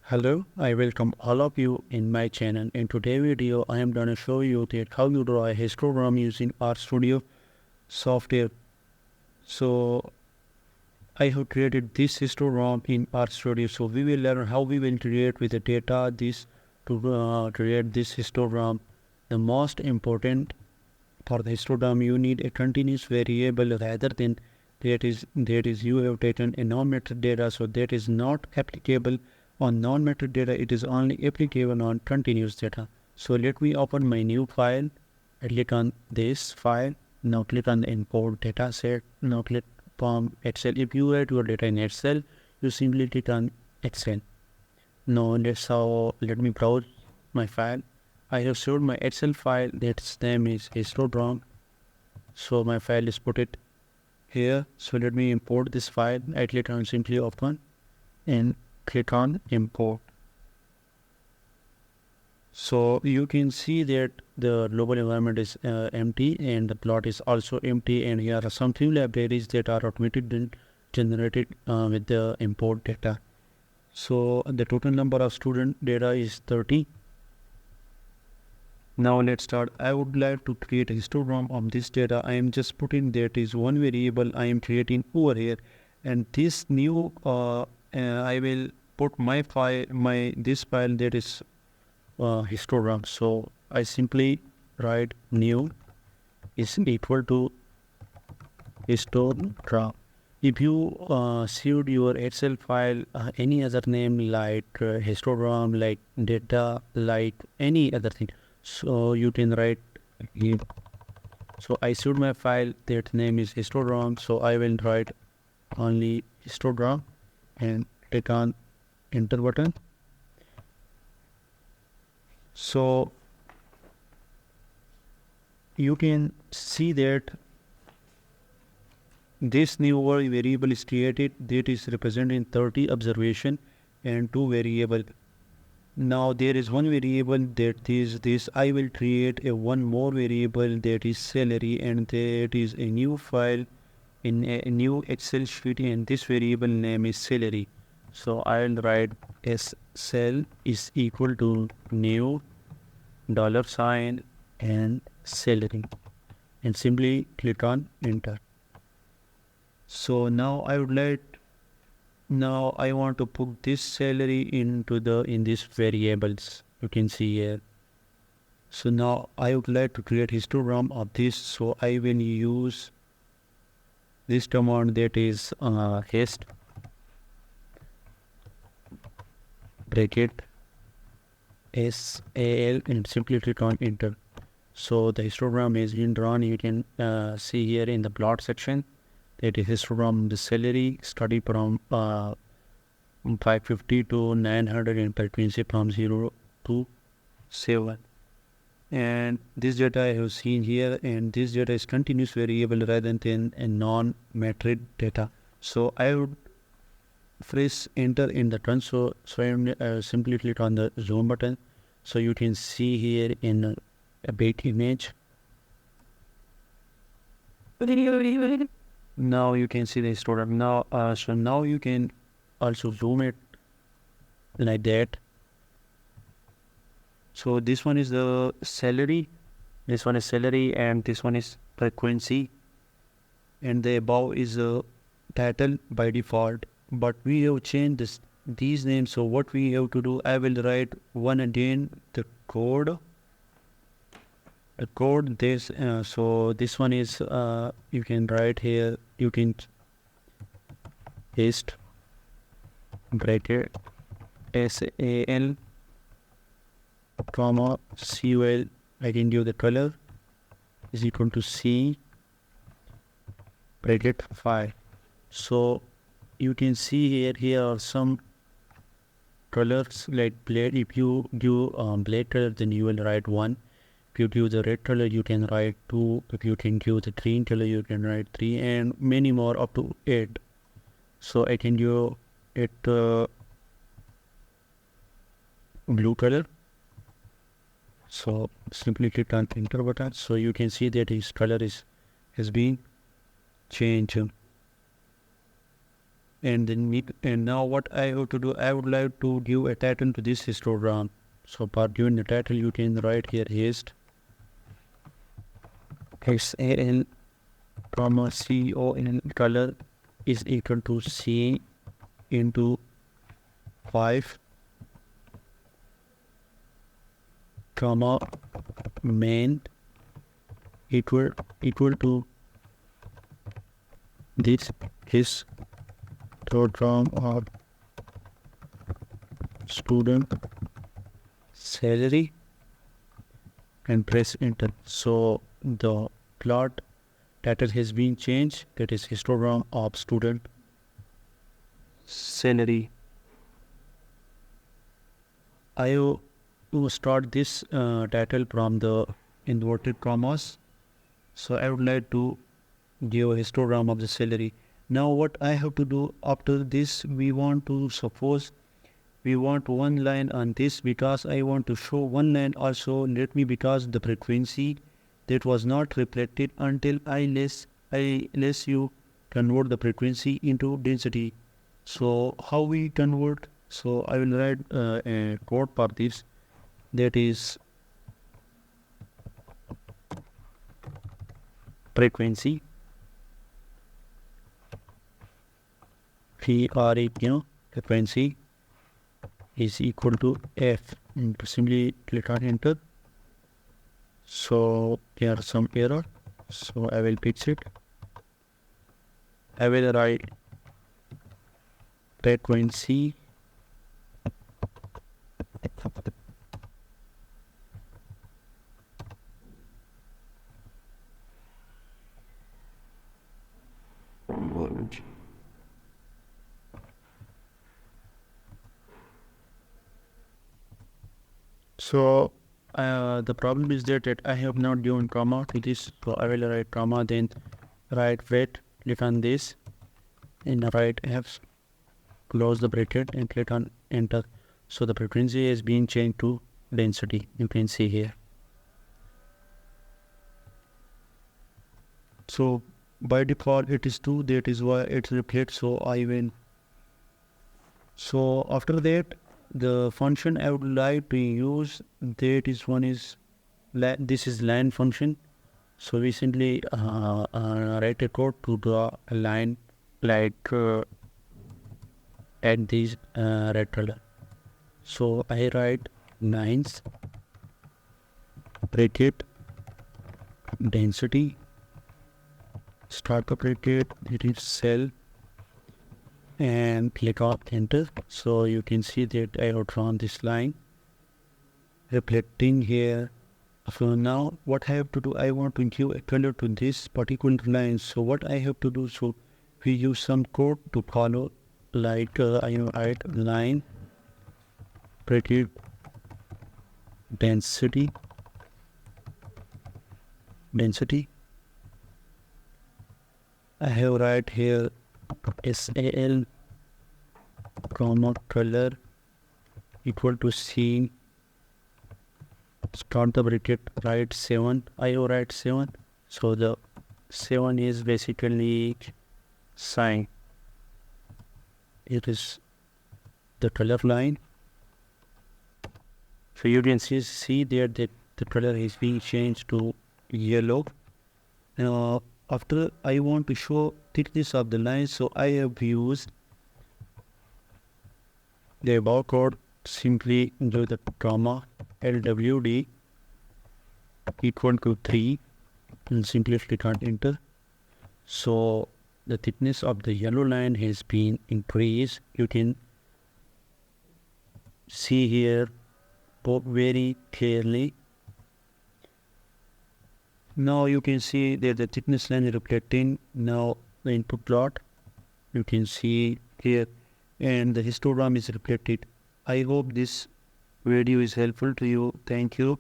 Hello, I welcome all of you in my channel. In today's video, I am going to show you that how you draw a histogram using RStudio software. So I have created this histogram in RStudio. So we will learn how we will create with the data this to create this histogram. The most important for the histogram, you need a continuous variable rather than that is you have taken a non-metric data, so that is not applicable on non-metric data. It is only applicable on continuous data. So let me open my new file. I click on this file. Now click on the import data set. Now click from Excel. If you write your data in Excel, you simply click on Excel. Now let me browse my file. I have stored my Excel file. Its name is Histogram. So my file is put it here. So let me import this file. I click on simply open and click on import. So you can see that the global environment is empty and the plot is also empty, and here are some few libraries that are automatically generated with the import data. So the total number of student data is 30. Now let's start. I would like to create a histogram of this data. I am just putting that is one variable I am creating over here, and this new I will put my file, this file that is histogram. So I simply write new is equal to histogram. If you saved your Excel file any other name like histogram, like data, like any other thing, so you can write here. So I saved my file that name is histogram, so I will write only histogram and click on enter button. So you can see that this new variable is created that is representing 30 observation and 2 variable. Now there is one variable that is this. I will create a one more variable that is salary, and that is a new file in a new Excel sheet, and this variable name is salary. So I will write SL is equal to new $sign and salary, and simply click on enter. So now I want to put this salary into in these variables. You can see here. So now I would like to create histogram of this. So I will use this command that is hist bracket SAL and simply click on enter. So the histogram is being drawn. You can see here in the plot section that is histogram. The salary study from 550 to 900 and frequency from 0 to 7. And this data I have seen here, and this data is continuous variable rather than a non-metric data. So I would press enter in the console. So I simply click on the zoom button. So you can see here in a big image. Now you can see the histogram. Now, so now you can also zoom it like that. So this one is the salary. This one is salary, and this one is frequency. And the above is the title by default. But we have changed these names. So what we have to do, I will write one again the code. This so this one is you can write here. You can hist bracket SAL comma COL. I can give the color is equal to C bracket 5. So you can see here are some colors like blade. If you give blade color, then you will write 1. If you give the red color, you can write 2. If you can give the green color, you can write 3, and many more up to 8. So I can give it blue color. So simply click on enter button. So you can see that his color has been changed. And then and now what I have to do, I would like to give a title to this histogram. So by giving the title, you can write here HAL, comma CON, color is equal to C into 5, comma main equal to this histogram of student salary, and press enter. So the plot title has been changed, that is histogram of student salary. I will start this title from the inverted commas. So I would like to give a histogram of the salary. Now what I have to do after this, we want to suppose we want one line on this, because I want to show one line also. Let me, because the frequency that was not reflected until unless you convert the frequency into density. So how we convert? So I will write a code for this, that is frequency frequency is equal to F, and simply click on enter. So there are some error, so I will fix it. I will write frequency so the problem is that I have not given comma to this, so I will write comma, then write wait, click on this, and write F, close the bracket and click on enter. So the frequency is being changed to density, you can see here. So by default it is 2, that is why it's reflected, so I win. So after that, the function I would like to use, that is one is this is line function. So we simply write a code to draw a line like at this red color. So I write lines bracket density, start the bracket, it is cell, and click on enter. So you can see that I have drawn this line reflecting here. So now what I have to do, I want to give a color to this particular line. So what I have to do, so we use some code to follow, like I write line bracket density I have write here SAL, comma color equal to C, start the bracket, write 7, I have write 7. So the 7 is basically sign, it is the color line. So you can see there that the color is being changed to yellow. Now after I want to show thickness of the line, so I have used the above code, simply do the comma LWD equal to 3 and simply click on enter. So the thickness of the yellow line has been increased. You can see here very clearly. Now you can see that the thickness line is reflecting now the input plot, you can see here, and the histogram is reflected. I hope this video is helpful to you. Thank you.